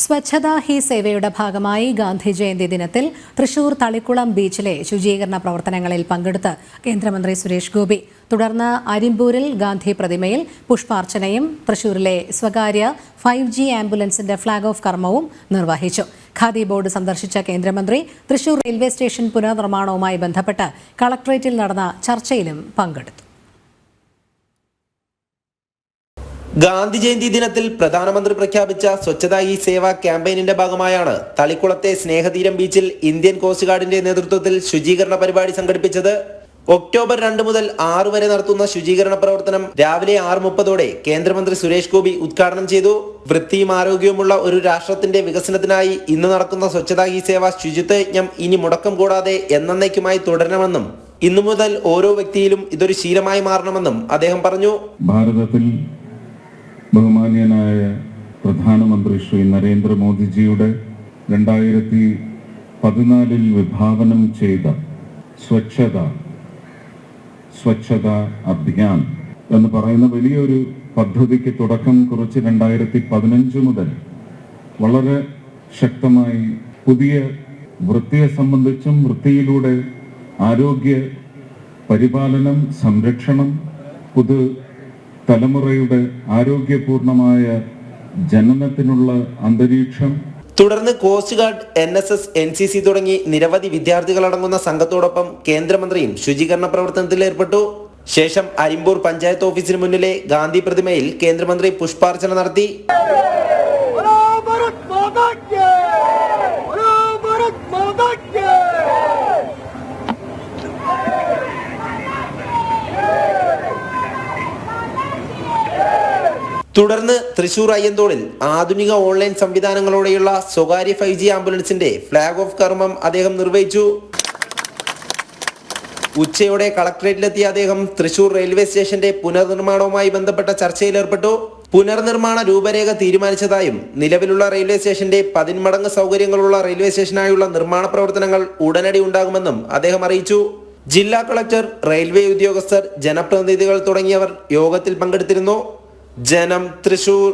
സ്വച്ഛതാ ഹി സേവയുടെ ഭാഗമായി ഗാന്ധി ജയന്തി ദിനത്തിൽ തൃശൂർ തളിക്കുളം ബീച്ചിലെ ശുചീകരണ പ്രവർത്തനങ്ങളിൽ പങ്കെടുത്ത് കേന്ദ്രമന്ത്രി സുരേഷ് ഗോപി. തുടർന്ന് അരിമ്പൂരിൽ ഗാന്ധി പ്രതിമയിൽ പുഷ്പാർച്ചനയും തൃശൂരിലെ സ്വകാര്യ 5G ആംബുലൻസിന്റെ ഫ്ളാഗ് ഓഫ് കർമ്മവും നിർവഹിച്ചു. ഖാദി ബോർഡ് സന്ദർശിച്ച കേന്ദ്രമന്ത്രി തൃശൂർ റെയിൽവേ സ്റ്റേഷൻ പുനർനിർമ്മാണവുമായി ബന്ധപ്പെട്ട് കളക്ടറേറ്റിൽ നടന്ന ചർച്ചയിലും പങ്കെടുത്തു. ഗാന്ധി ജയന്തി ദിനത്തിൽ പ്രധാനമന്ത്രി പ്രഖ്യാപിച്ച സ്വച്ഛതാ ഹി സേവ ക്യാമ്പയിനിന്റെ ഭാഗമായാണ് തളിക്കുളത്തെ സ്നേഹതീരം ബീച്ചിൽ ഇന്ത്യൻ കോസ്റ്റ് ഗാർഡിന്റെ നേതൃത്വത്തിൽ ശുചീകരണ പരിപാടി സംഘടിപ്പിച്ചത്. ഒക്ടോബർ 2 മുതൽ 6 വരെ നടത്തുന്ന ശുചീകരണ പ്രവർത്തനം രാവിലെ 6:30 കേന്ദ്രമന്ത്രി സുരേഷ് ഗോപി ഉദ്ഘാടനം ചെയ്തു. വൃത്തിയും ആരോഗ്യവുമുള്ള ഒരു രാഷ്ട്രത്തിന്റെ വികസനത്തിനായി ഇന്ന് നടക്കുന്ന സ്വച്ഛതാ ഹി സേവ ശുചിത്വ യജ്ഞം ഇനി മുടക്കം കൂടാതെ എന്നേക്കുമായി തുടരണമെന്നും ഇന്നു മുതൽ ഓരോ വ്യക്തിയിലും ഇതൊരു ശീലമായി മാറണമെന്നും അദ്ദേഹം പറഞ്ഞു. ഭാരതത്തിൽ ബഹുമാന്യനായ പ്രധാനമന്ത്രി ശ്രീ നരേന്ദ്രമോദിജിയുടെ 2014 വിഭാവനം ചെയ്ത സ്വച്ഛത അഭിയാൻ എന്ന് പറയുന്ന വലിയൊരു പദ്ധതിക്ക് തുടക്കം കുറിച്ച് 2015 മുതൽ വളരെ ശക്തമായി പുതിയ വൃത്തിയെ സംബന്ധിച്ചും വൃത്തിയിലൂടെ ആരോഗ്യ പരിപാലനം, സംരക്ഷണം, തലമുറയുടെ ആരോഗ്യപൂർണമായ ജനനത്തിനുള്ള അന്തരീക്ഷം. തുടർന്ന് കോസ്റ്റ് ഗാർഡ്, NSS, NCC തുടങ്ങി നിരവധി വിദ്യാർത്ഥികളടങ്ങുന്ന സംഘത്തോടൊപ്പം കേന്ദ്രമന്ത്രിയും ശുചീകരണ പ്രവർത്തനത്തിൽ ഏർപ്പെട്ടു. ശേഷം അരിമ്പൂർ പഞ്ചായത്ത് ഓഫീസിന് മുന്നിലെ ഗാന്ധി പ്രതിമയിൽ കേന്ദ്രമന്ത്രി പുഷ്പാർച്ചന നടത്തി. തുടർന്ന് തൃശൂർ അയ്യന്തോളിൽ ആധുനിക ഓൺലൈൻ സംവിധാനങ്ങളോടെയുള്ള സ്വകാര്യ 5G ആംബുലൻസിന്റെ ഫ്ളാഗ് ഓഫ് കർമ്മം അദ്ദേഹം നിർവഹിച്ചു. ഉച്ചയോടെ കളക്ടറേറ്റിലെത്തിയ അദ്ദേഹം തൃശൂർ റെയിൽവേ സ്റ്റേഷന്റെ പുനർനിർമ്മാണവുമായി ബന്ധപ്പെട്ട ചർച്ചയിലേർപ്പെട്ടു. പുനർനിർമ്മാണ രൂപരേഖ തീരുമാനിച്ചതായും നിലവിലുള്ള റെയിൽവേ സ്റ്റേഷന്റെ 10 മടങ്ങ് സൗകര്യങ്ങളുള്ള റെയിൽവേ സ്റ്റേഷനായുള്ള നിർമ്മാണ പ്രവർത്തനങ്ങൾ ഉടനടി ഉണ്ടാകുമെന്നും അദ്ദേഹം അറിയിച്ചു. ജില്ലാ കളക്ടർ, റെയിൽവേ ഉദ്യോഗസ്ഥർ, ജനപ്രതിനിധികൾ തുടങ്ങിയവർ യോഗത്തിൽ പങ്കെടുത്തിരുന്നു. ജനം, തൃശൂർ.